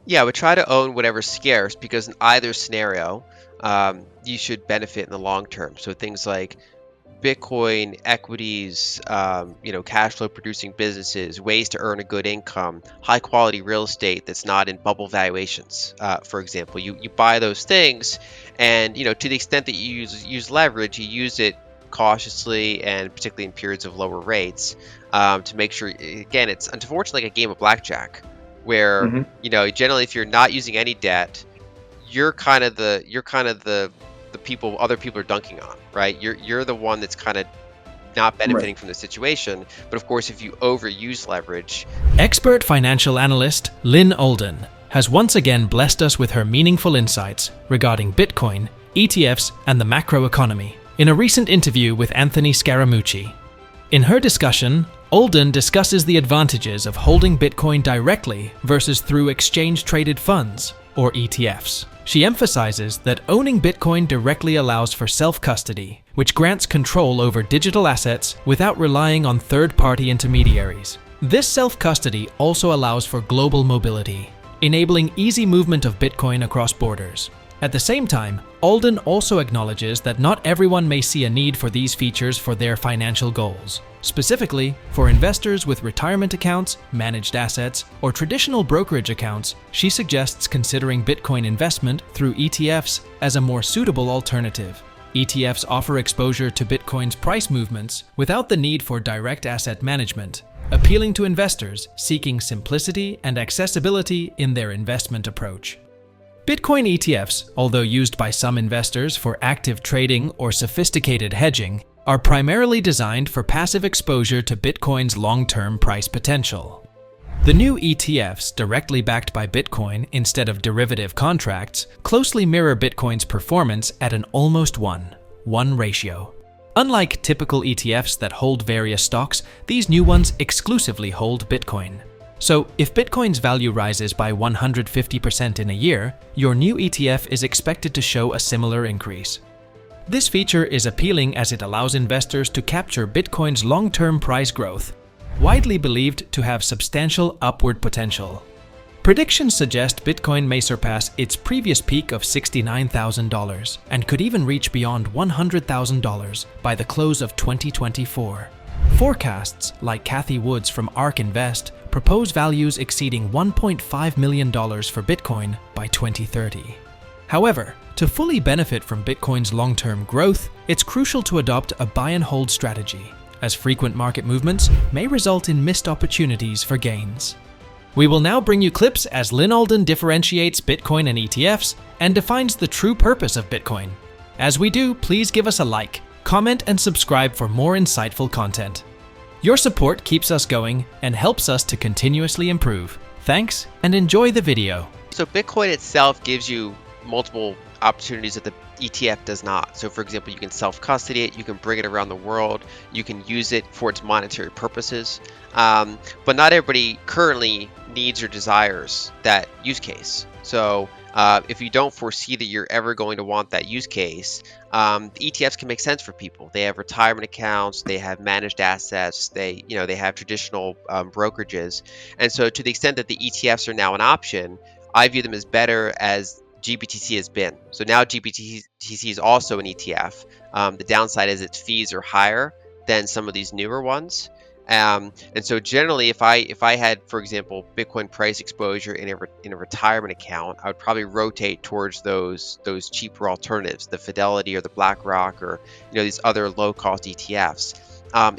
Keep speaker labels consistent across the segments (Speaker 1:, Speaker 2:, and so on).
Speaker 1: Yeah, I would try to own whatever's scarce because in either scenario, you should benefit in the long term. So things like Bitcoin, equities, cash flow producing businesses, ways to earn a good income, high quality real estate that's not in bubble valuations. For example, you buy those things, and to the extent that you use leverage, you use it cautiously and particularly in periods of lower rates to make sure. Again, it's unfortunately like a game of blackjack, where
Speaker 2: Hmm.
Speaker 1: generally if you're not using any debt, you're kind of the people other people are dunking on, right? You're the one that's kind of not
Speaker 2: Right.
Speaker 1: benefiting from the situation. But of course, if you overuse leverage,
Speaker 3: Expert financial analyst Lyn Alden has once again blessed us with her meaningful insights regarding Bitcoin, ETFs, and the macroeconomy in a recent interview with Anthony Scaramucci. In her discussion, Alden discusses the advantages of holding Bitcoin directly versus through exchange-traded funds, or ETFs. She emphasizes that owning Bitcoin directly allows for self-custody, which grants control over digital assets without relying on third-party intermediaries. This self-custody also allows for global mobility, enabling easy movement of Bitcoin across borders. At the same time, Alden also acknowledges that not everyone may see a need for these features for their financial goals. Specifically, for investors with retirement accounts, managed assets, or traditional brokerage accounts, she suggests considering Bitcoin investment through ETFs as a more suitable alternative. ETFs offer exposure to Bitcoin's price movements without the need for direct asset management, appealing to investors seeking simplicity and accessibility in their investment approach. Bitcoin ETFs, although used by some investors for active trading or sophisticated hedging, are primarily designed for passive exposure to Bitcoin's long-term price potential. The new ETFs, directly backed by Bitcoin instead of derivative contracts, closely mirror Bitcoin's performance at an almost 1:1 ratio. Unlike typical ETFs that hold various stocks, these new ones exclusively hold Bitcoin. So, if Bitcoin's value rises by 150% in a year, your new ETF is expected to show a similar increase. This feature is appealing as it allows investors to capture Bitcoin's long-term price growth, widely believed to have substantial upward potential. Predictions suggest Bitcoin may surpass its previous peak of $69,000 and could even reach beyond $100,000 by the close of 2024. Forecasts like Kathy Woods from ARK Invest propose values exceeding $1.5 million for Bitcoin by 2030. However, to fully benefit from Bitcoin's long-term growth, it's crucial to adopt a buy-and-hold strategy, as frequent market movements may result in missed opportunities for gains. We will now bring you clips as Lyn Alden differentiates Bitcoin and ETFs and defines the true purpose of Bitcoin. As we do, please give us a like, comment, and subscribe for more insightful content. Your support keeps us going and helps us to continuously improve. Thanks, and enjoy the video.
Speaker 1: so Bitcoin itself gives you multiple opportunities that the ETF does not. So for example, you can self-custody it, you can bring it around the world, you can use it for its monetary purposes, but not everybody currently needs or desires that use case. So if you don't foresee that you're ever going to want that use case, the ETFs can make sense for people. They have retirement accounts, they have managed assets, they have traditional brokerages, and so to the extent that the ETFs are now an option, I view them as better as GBTC has been. So now GBTC is also an ETF. The downside is its fees are higher than some of these newer ones. And so generally, if I had, for example, Bitcoin price exposure in a retirement account, I would probably rotate towards those cheaper alternatives, the Fidelity or the BlackRock or these other low cost ETFs.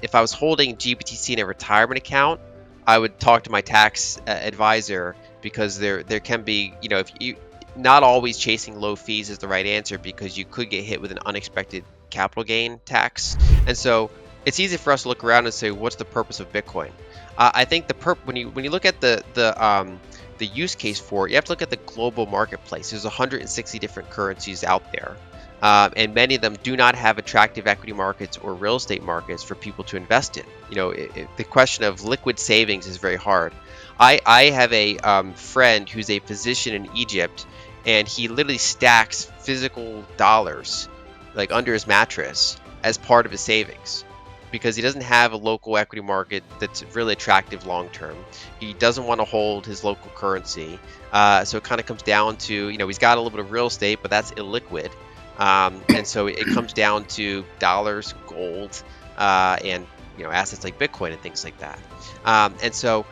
Speaker 1: If I was holding GBTC in a retirement account, I would talk to my tax advisor, because there can be, if you not always chasing low fees is the right answer, because you could get hit with an unexpected capital gain tax. And so it's easy for us to look around and say, what's the purpose of Bitcoin? I think when you look at the use case for it, you have to look at the global marketplace. There's 160 different currencies out there, and many of them do not have attractive equity markets or real estate markets for people to invest in. The question of liquid savings is very hard. I have a friend who's a physician in Egypt, and he literally stacks physical dollars like under his mattress as part of his savings. because he doesn't have a local equity market that's really attractive long term. He doesn't want to hold his local currency. So it kind of comes down to, he's got a little bit of real estate, but that's illiquid. And so it comes down to dollars, gold, and assets like Bitcoin and things like that. And so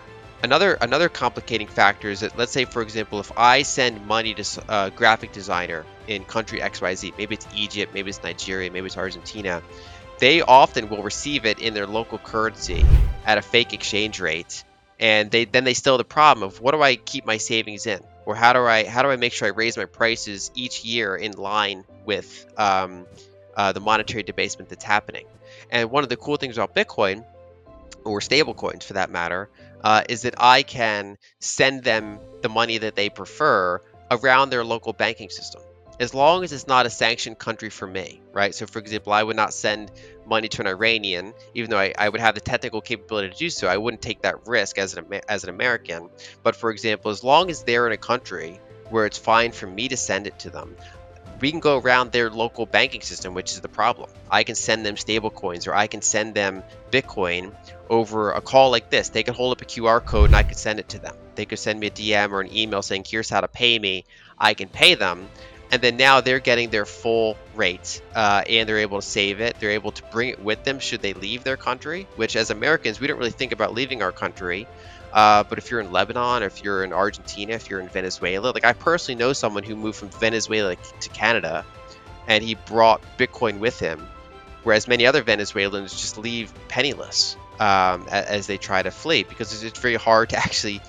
Speaker 1: another complicating factor is that, let's say, for example, if I send money to a graphic designer in country XYZ, maybe it's Egypt, maybe it's Nigeria, maybe it's Argentina, they often will receive it in their local currency at a fake exchange rate, and they still have the problem of, what do I keep my savings in, or how do I make sure I raise my prices each year in line with the monetary debasement that's happening. And one of the cool things about Bitcoin, or stable coins for that matter, is that I can send them the money that they prefer around their local banking system, as long as it's not a sanctioned country for me, right? So for example, I would not send money to an Iranian, even though I would have the technical capability to do so. I wouldn't take that risk as an American. But for example, as long as they're in a country where it's fine for me to send it to them, we can go around their local banking system, which is the problem. I can send them stable coins, or I can send them Bitcoin over a call like this. They can hold up a QR code and I could send it to them. They could send me a DM or an email saying, here's how to pay me. I can pay them. And then now they're getting their full rate, and they're able to save it. They're able to bring it with them should they leave their country, which as Americans, we don't really think about leaving our country. But if you're in Lebanon, or if you're in Argentina, if you're in Venezuela, like I personally know someone who moved from Venezuela to Canada, and he brought Bitcoin with him, whereas many other Venezuelans just leave penniless as they try to flee, because it's very hard to actually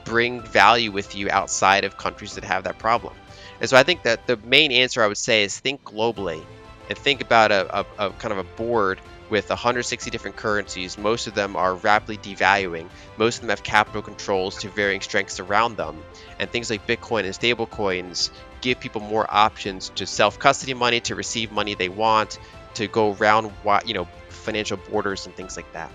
Speaker 1: bring value with you outside of countries that have that problem. And so I think that the main answer I would say is think globally, and think about a kind of a board with 160 different currencies. Most of them are rapidly devaluing. Most of them have capital controls to varying strengths around them. And things like Bitcoin and stable coins give people more options to self-custody money, to receive money they want, to go around financial borders and things like that.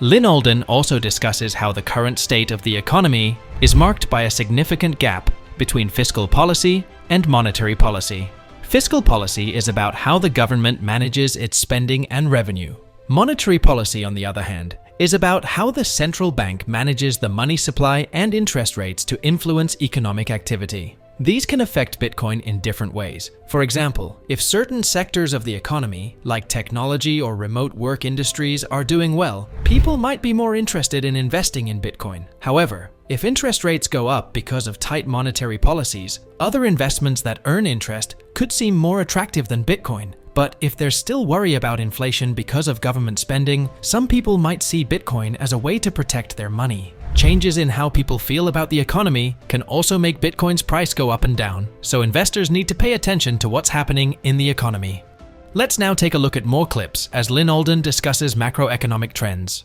Speaker 3: Lyn Alden also discusses how the current state of the economy is marked by a significant gap between fiscal policy and monetary policy. Fiscal policy is about how the government manages its spending and revenue. Monetary policy, on the other hand, is about how the central bank manages the money supply and interest rates to influence economic activity. These can affect Bitcoin in different ways. For example, if certain sectors of the economy, like technology or remote work industries, are doing well, people might be more interested in investing in Bitcoin. However, if interest rates go up because of tight monetary policies, other investments that earn interest could seem more attractive than Bitcoin. But if there's still worry about inflation because of government spending, some people might see Bitcoin as a way to protect their money. Changes in how people feel about the economy can also make Bitcoin's price go up and down, so investors need to pay attention to what's happening in the economy. Let's now take a look at more clips as Lyn Alden discusses macroeconomic trends.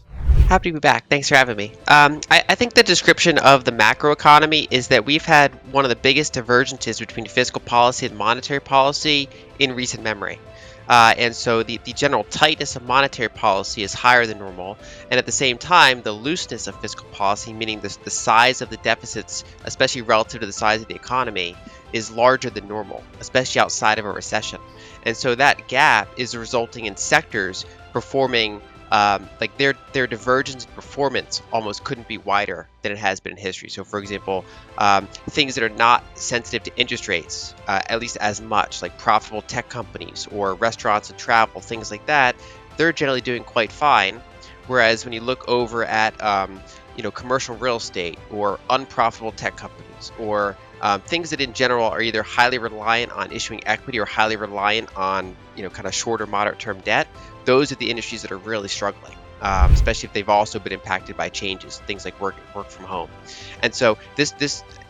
Speaker 1: Happy to be back. Thanks for having me. I think the description of the macroeconomy is that we've had one of the biggest divergences between fiscal policy and monetary policy in recent memory. And so the general tightness of monetary policy is higher than normal. And at the same time, the looseness of fiscal policy, meaning the size of the deficits, especially relative to the size of the economy, is larger than normal, especially outside of a recession. And so that gap is resulting in sectors performing like their divergence in performance almost couldn't be wider than it has been in history. So for example, things that are not sensitive to interest rates, at least as much, like profitable tech companies or restaurants and travel, things like that, they're generally doing quite fine. Whereas when you look over at commercial real estate or unprofitable tech companies, or things that in general are either highly reliant on issuing equity or highly reliant on kind of shorter moderate term debt, those are the industries that are really struggling, especially if they've also been impacted by changes, things like work from home. And so this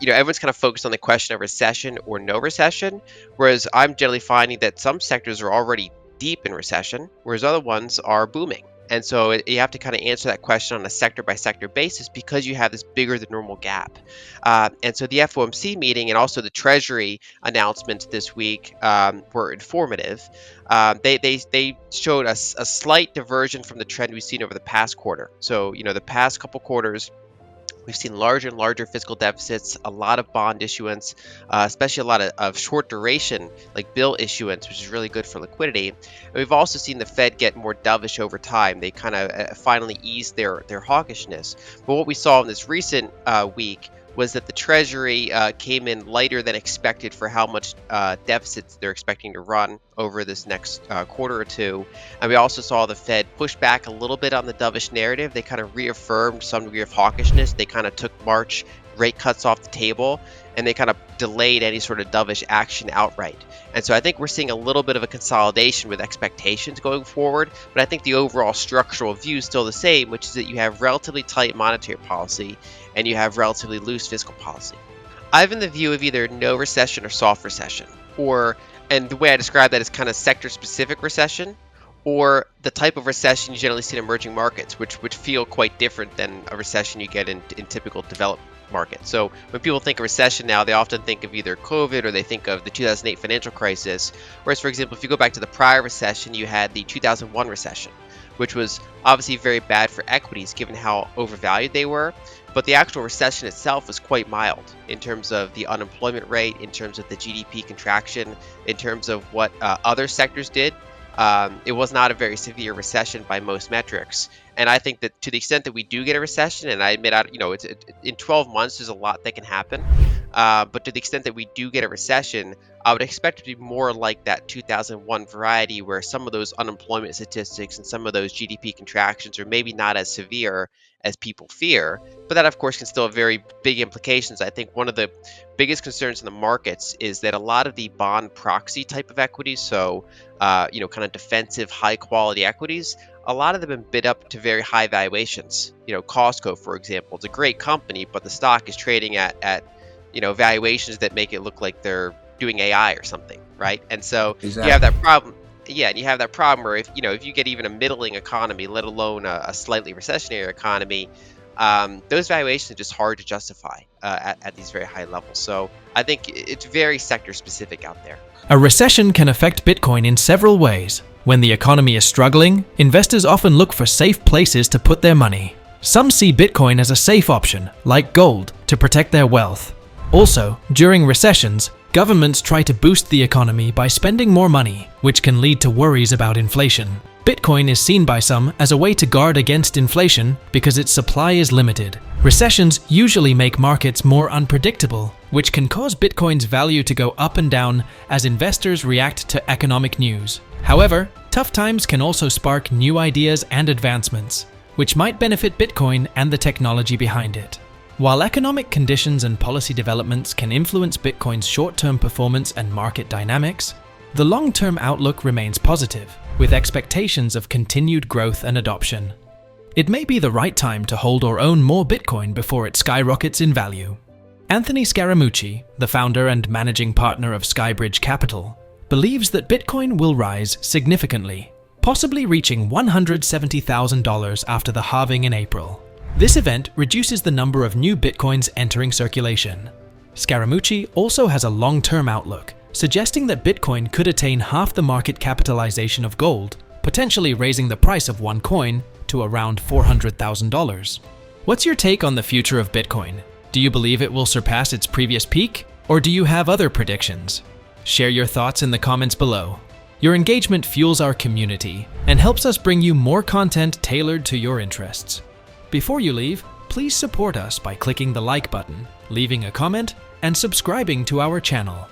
Speaker 1: everyone's kind of focused on the question of recession or no recession, whereas I'm generally finding that some sectors are already deep in recession, whereas other ones are booming. And so you have to kind of answer that question on a sector by sector basis because you have this bigger than normal gap. And so the FOMC meeting and also the Treasury announcements this week were informative. They showed us a slight diversion from the trend we've seen over the past quarter. So, the past couple quarters, We've seen larger and larger fiscal deficits, a lot of bond issuance, especially a lot of short duration, like bill issuance, which is really good for liquidity. And we've also seen the Fed get more dovish over time. They kind of finally eased their hawkishness. But what we saw in this recent week was that the Treasury came in lighter than expected for how much deficits they're expecting to run over this next quarter or two. And we also saw the Fed push back a little bit on the dovish narrative. They kind of reaffirmed some degree of hawkishness. They kind of took March rate cuts off the table, and they kind of delayed any sort of dovish action outright. And so I think we're seeing a little bit of a consolidation with expectations going forward, but I think the overall structural view is still the same, which is that you have relatively tight monetary policy and you have relatively loose fiscal policy. I've in the view of either no recession or soft recession, and the way I describe that is kind of sector-specific recession, or the type of recession you generally see in emerging markets, which feel quite different than a recession you get in typical developed markets. So when people think of recession now, they often think of either COVID or they think of the 2008 financial crisis. Whereas, for example, if you go back to the prior recession, you had the 2001 recession, which was obviously very bad for equities given how overvalued they were. But the actual recession itself was quite mild in terms of the unemployment rate, in terms of the GDP contraction, in terms of what other sectors did. It was not a very severe recession by most metrics. And I think that to the extent that we do get a recession, and I admit, in 12 months, there's a lot that can happen. But to the extent that we do get a recession, I would expect it to be more like that 2001 variety, where some of those unemployment statistics and some of those GDP contractions are maybe not as severe as people fear. But that, of course, can still have very big implications. I think one of the biggest concerns in the markets is that a lot of the bond proxy type of equities, so kind of defensive, high quality equities, a lot of them have been bid up to very high valuations. Costco, for example, it's a great company, but the stock is trading at valuations that make it look like they're doing AI or something, right? And so
Speaker 2: Exactly.
Speaker 1: you have that problem. Yeah, and you have that problem where if you get even a middling economy, let alone a slightly recessionary economy, those valuations are just hard to justify at these very high levels. So I think it's very sector specific out there.
Speaker 3: A recession can affect Bitcoin in several ways. When the economy is struggling, investors often look for safe places to put their money. Some see Bitcoin as a safe option, like gold, to protect their wealth. Also, during recessions, governments try to boost the economy by spending more money, which can lead to worries about inflation. Bitcoin is seen by some as a way to guard against inflation because its supply is limited. Recessions usually make markets more unpredictable, which can cause Bitcoin's value to go up and down as investors react to economic news. However, tough times can also spark new ideas and advancements, which might benefit Bitcoin and the technology behind it. While economic conditions and policy developments can influence Bitcoin's short-term performance and market dynamics, the long-term outlook remains positive, with expectations of continued growth and adoption. It may be the right time to hold or own more Bitcoin before it skyrockets in value. Anthony Scaramucci, the founder and managing partner of Skybridge Capital, believes that Bitcoin will rise significantly, possibly reaching $170,000 after the halving in April. This event reduces the number of new Bitcoins entering circulation. Scaramucci also has a long-term outlook, suggesting that Bitcoin could attain half the market capitalization of gold, potentially raising the price of one coin to around $400,000. What's your take on the future of Bitcoin? Do you believe it will surpass its previous peak, or do you have other predictions? Share your thoughts in the comments below. Your engagement fuels our community and helps us bring you more content tailored to your interests. Before you leave, please support us by clicking the like button, leaving a comment, and subscribing to our channel.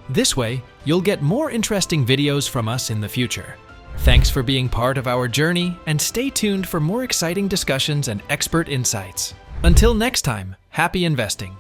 Speaker 3: This way, you'll get more interesting videos from us in the future. Thanks for being part of our journey, and stay tuned for more exciting discussions and expert insights. Until next time, happy investing!